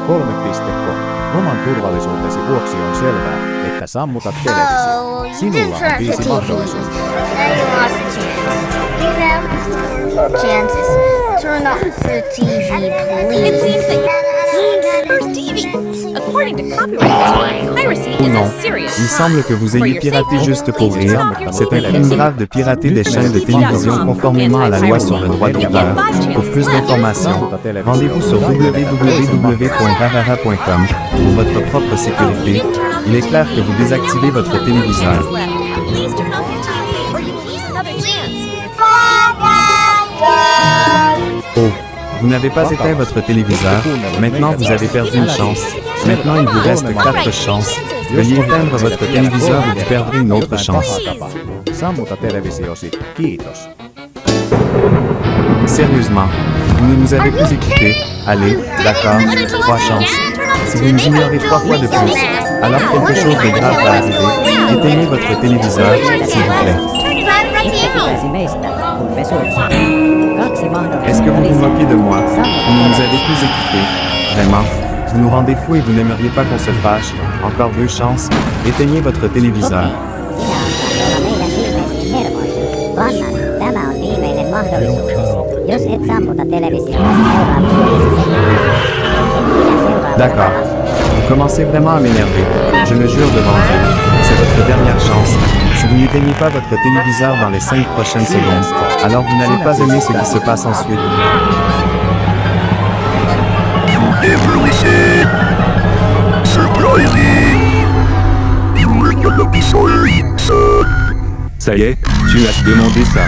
3.com. Oman turvallisuutesi vuoksi on selvää, että sammutat televisio. Sinulla on 5 mahdollisuutta. Now you lost a chance. You have chances. Turn off the TV, please. It seems that you're thieving. According to copyright law, piracy Ou is non, a serious il semble que vous ayez piraté juste pour rire. C'est un crime grave de pirater des chaînes de télévision conformément à la loi sur le droit d'auteur. Pour plus d'informations, rendez-vous sur www.rarara.com. Pour votre propre sécurité, il est clair que vous désactivez votre téléviseur. Please turn off your TV or you will lose another chance. Oh, vous n'avez pas éteint votre téléviseur. Maintenant, vous avez perdu une chance. Maintenant, il vous reste 4 chances. Veuillez éteindre votre téléviseur ou vous perdrez une autre chance. Sammuta televisiosi. Kiitos. Sérieusement, vous ne nous avez plus équipés. Allez, d'accord, 3 chances. Si vous nous ignorez 3 fois de plus, alors quelque chose de grave va arriver. Éteignez votre téléviseur, s'il vous plaît. Est-ce que vous vous moquez de moi? Vous ne nous avez plus équipés. Vraiment, vous nous rendez fous et vous n'aimeriez pas qu'on se fâche. Encore 2 chances. Éteignez votre téléviseur. D'accord. Vous commencez vraiment à m'énerver. Je le jure devant vous. C'est votre dernière chance. Si vous n'éteignez pas votre téléviseur dans les 5 prochaines secondes, alors vous n'allez pas aimer ce qui se passe ensuite. Never listen. Surprising. You were gonna be sorry, son. Ça y est, tu as demandé ça.